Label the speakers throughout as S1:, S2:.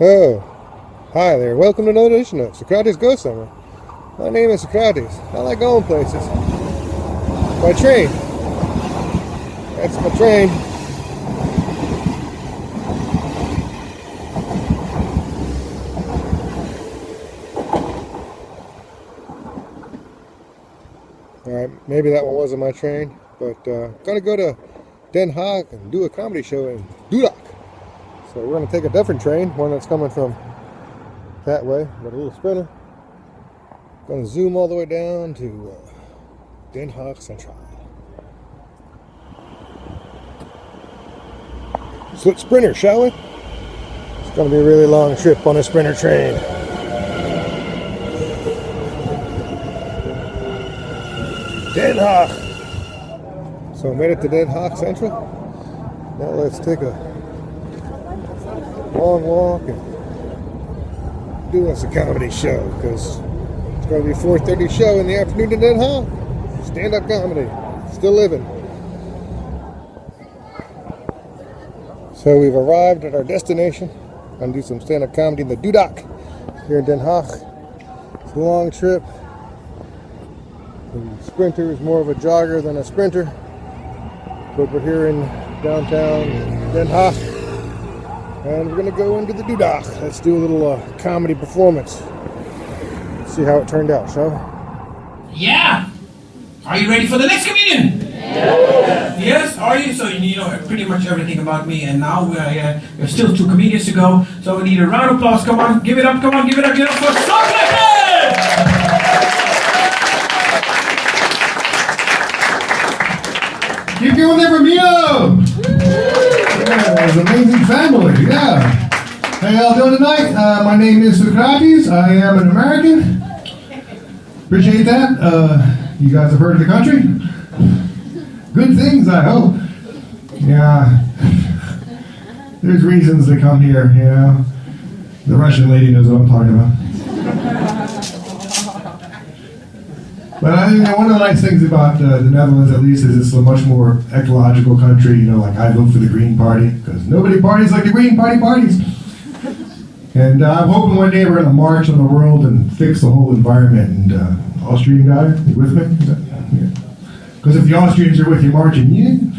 S1: Oh, hi there. Welcome to another edition of Socrates Go Somewhere. My name is Socrates. I like going places. By train. That's my train. Alright, maybe that one wasn't my train, but gonna go to Den Haag and do a comedy show in Dudok. So we're going to take a different train, one that's coming from that way, but a little sprinter. Going to zoom all the way down to Den Haag Central. Split sprinter, shall we? It's going to be a really long trip on a sprinter train. Den Haag. So I made it to Den Haag Central. Now let's take a long walk and do us a comedy show, because it's going to be a 4:30 show in the afternoon in Den Haag. Stand-up comedy. Still living. So we've arrived at our destination. Going to do some stand-up comedy in the Dudok here in Den Haag. It's a long trip. The sprinter is more of a jogger than a sprinter, but we're here in downtown Den Haag. And we're going to go into the Dudok. Let's do a little comedy performance. See how it turned out, shall we?
S2: Yeah! Are you ready for the next comedian? Yeah. Yes, are you? So you know pretty much everything about me, and now we have still 2 comedians to go. So we need a round of applause. Come on, give it up, come on, give it up for Socrates!
S3: Keep going there for Mino! Yeah, it's an amazing family, yeah. Hey, how you doing tonight? My name is Socrates. I am an American. Appreciate that. You guys have heard of the country? Good things, I hope. Yeah. There's reasons to come here, you know. The Russian lady knows what I'm talking about. But I think one of the nice things about the Netherlands, at least, is it's a much more ecological country. You know, like I vote for the Green Party, because nobody parties like the Green Party parties. And I'm hoping one day we're going to march on the world and fix the whole environment. And Austrian guy, you with me? Because if the Austrians are with you marching, you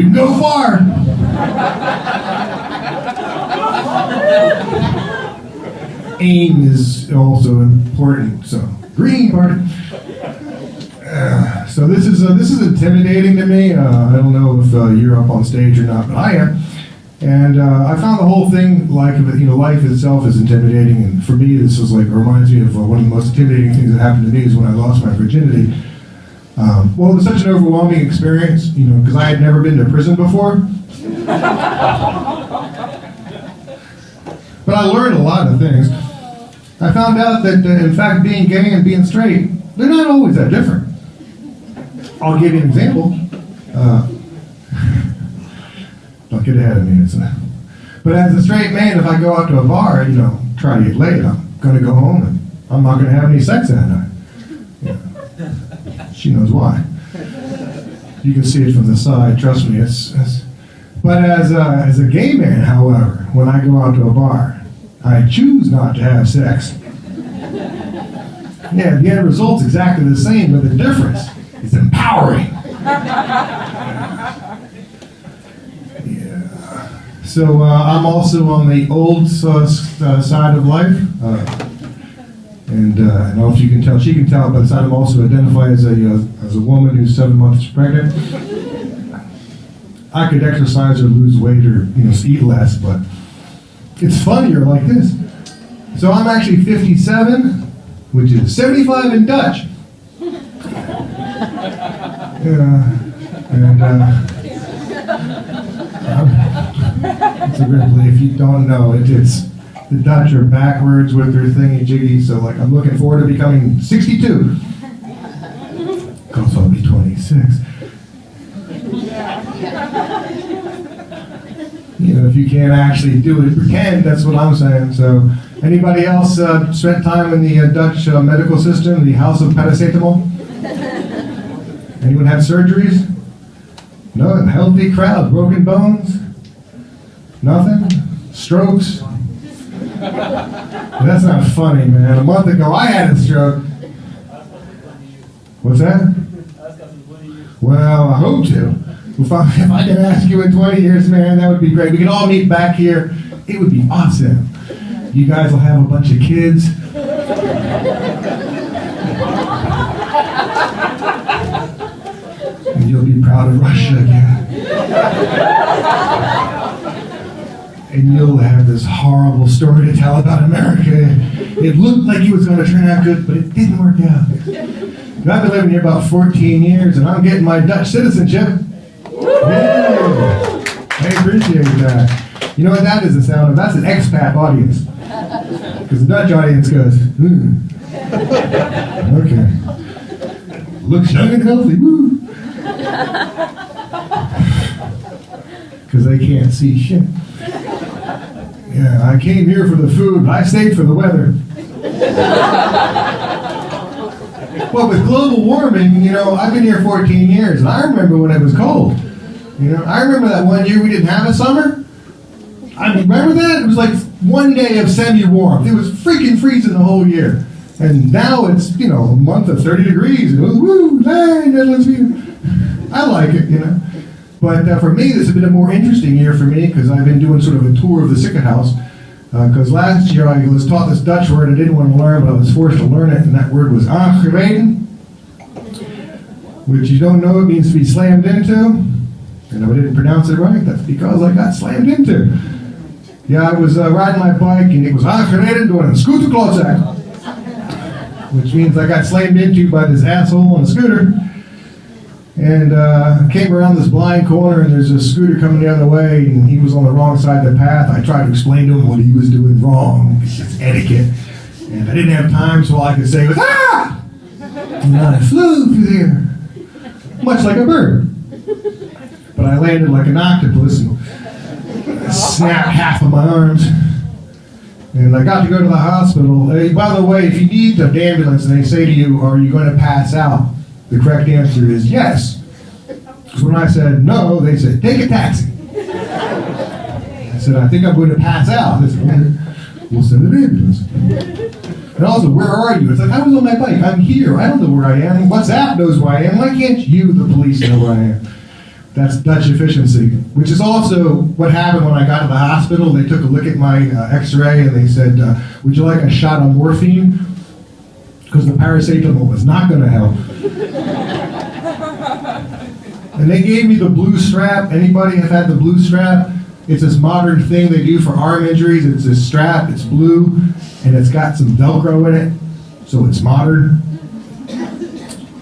S3: can go far. Aim is also important. So Green Party. So this is intimidating to me. I don't know if you're up on stage or not, but I am. And I found the whole thing, like, you know, life itself is intimidating. And for me, this was like, reminds me of one of the most intimidating things that happened to me is when I lost my virginity. Well, it was such an overwhelming experience, you know, because I had never been to prison before. But I learned a lot of things. I found out that, in fact, being gay and being straight, they're not always that different. I'll give you an example. Don't get ahead of me. But as a straight man, if I go out to a bar, you know, try to get laid, I'm going to go home and I'm not going to have any sex that night. Yeah. She knows why. You can see it from the side. Trust me. But as a gay man, however, when I go out to a bar, I choose not to have sex. Yeah, the end result's exactly the same, but the difference is empowering. Yeah. So I'm also on the old side of life, and I don't know if you can tell. She can tell, but I'm also identified as a woman who's 7 months pregnant. I could exercise or lose weight or eat less, but it's funnier like this. So I'm actually 57. Which is 75 in Dutch. It's a good play. If you don't know, it's the Dutch are backwards with their thingy-jiggy, so like I'm looking forward to becoming 62. Because I'll be 26. You know, if you can't actually do it, pretend, that's what I'm saying. So, anybody else spent time in the Dutch medical system, the House of Paracetamol? Anyone had surgeries? No, a healthy crowd, broken bones? Nothing? Strokes? That's not funny, man. A month ago, I had a stroke. What's that? Well, I hope to. If I can ask you in 20 years, man, that would be great. We can all meet back here. It would be awesome. You guys will have a bunch of kids. And you'll be proud of Russia again. And you'll have this horrible story to tell about America. It looked like it was going to turn out good, but it didn't work out. And I've been living here about 14 years, and I'm getting my Dutch citizenship. Yeah. I appreciate that. You know what that is the sound of? That's an expat audience. Because the Dutch audience goes, okay. Looks young and healthy, woo. Because they can't see shit. Yeah, I came here for the food, but I stayed for the weather. Well, with global warming, you know, I've been here 14 years, and I remember when it was cold. You know, I remember that one year we didn't have a summer. I mean, remember that? It was like one day of semi-warmth. It was freaking freezing the whole year. And now it's, you know, a month of 30 degrees. Woo, I like it, you know. But for me, this has been a more interesting year for me because I've been doing sort of a tour of the Ziekenhuis. Because last year I was taught this Dutch word I didn't want to learn, but I was forced to learn it, and that word was aangereden, which you don't know, it means to be slammed into. And if I didn't pronounce it right, that's because I got slammed into. Yeah, I was riding my bike, and it was aangereden door een scooterklootzak, which means I got slammed into by this asshole on a scooter. And came around this blind corner, and there's a scooter coming the other way, and he was on the wrong side of the path. I tried to explain to him what he was doing wrong. It's just etiquette. And I didn't have time, so all I could say was, ah! And I flew through the air, much like a bird. But I landed like an octopus and snapped half of my arms. And I got to go to the hospital. Hey, by the way, if you need an ambulance and they say to you, are you going to pass out? The correct answer is yes. Because when I said no, they said, take a taxi. I said, I think I'm going to pass out. They said, we'll send an ambulance. And also, where are you? It's like, I was on my bike. I'm here. I don't know where I am. WhatsApp knows where I am. Why can't you, the police, know where I am? That's Dutch efficiency, which is also what happened when I got to the hospital. They took a look at my x-ray and they said, would you like a shot of morphine? Because the paracetamol was not going to help. And they gave me the blue strap. Anybody have had the blue strap? It's this modern thing they do for arm injuries. It's this strap, it's blue, and it's got some Velcro in it, so it's modern.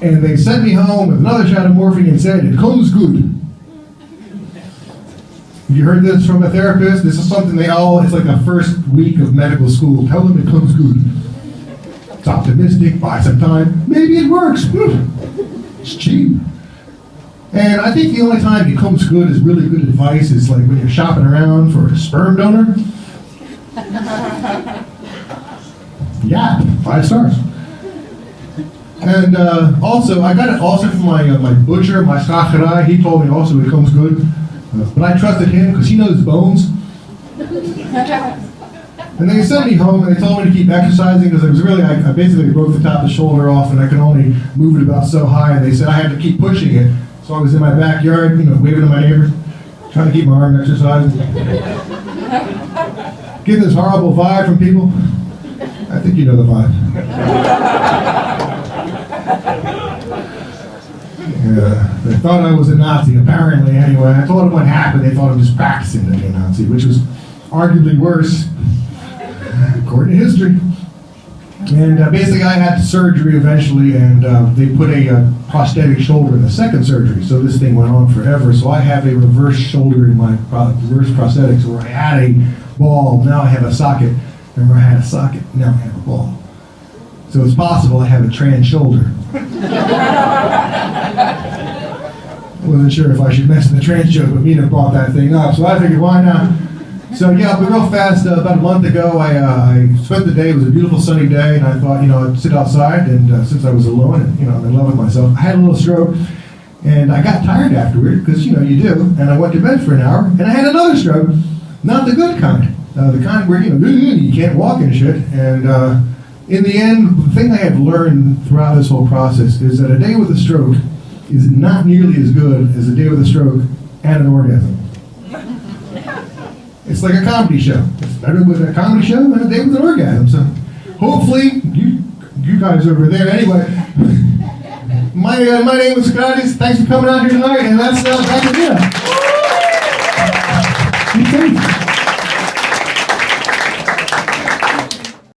S3: And they sent me home with another shot of morphine and said, it comes good. Have you heard this from a therapist? This is something it's like the first week of medical school. Tell them it comes good. It's optimistic, buy some time. Maybe it works. It's cheap. And I think the only time it comes good is really good advice is like when you're shopping around for a sperm donor. Yeah, 5 stars. And also, I got it also from my butcher, my slagerij. He told me also it comes good. But I trusted him because he knows bones. And they sent me home and they told me to keep exercising because it was really, I basically broke the top of the shoulder off and I could only move it about so high. And they said I had to keep pushing it. So I was in my backyard, waving to my neighbors, trying to keep my arm exercising. Getting this horrible vibe from people. I think you know the vibe. Yeah, they thought I was a Nazi, apparently, anyway. I told them what happened. They thought I was just practicing to be a Nazi, which was arguably worse, according to history. And basically, I had surgery eventually, and they put a prosthetic shoulder in the second surgery, so this thing went on forever. So I have a reverse shoulder in my reverse prosthetics, where I had a ball, now I have a socket. Remember, I had a socket, now I have a ball. So it's possible I have a trans shoulder. I wasn't sure if I should mention the trans joke, but Mino brought that thing up, so I figured, why not? So yeah, but real fast, about a month ago, I spent the day, it was a beautiful sunny day, and I thought, I'd sit outside, and since I was alone, and I'm in love with myself, I had a little stroke, and I got tired afterward, because you do, and I went to bed for an hour, and I had another stroke, not the good kind. the kind where you can't walk and shit. And in the end, the thing I have learned throughout this whole process is that a day with a stroke is not nearly as good as a day with a stroke and an orgasm. It's like a comedy show. It's better with a comedy show than a day with an orgasm. So hopefully, you guys over there anyway. My name is Socrates. Thanks for coming out here tonight, and that's back to you.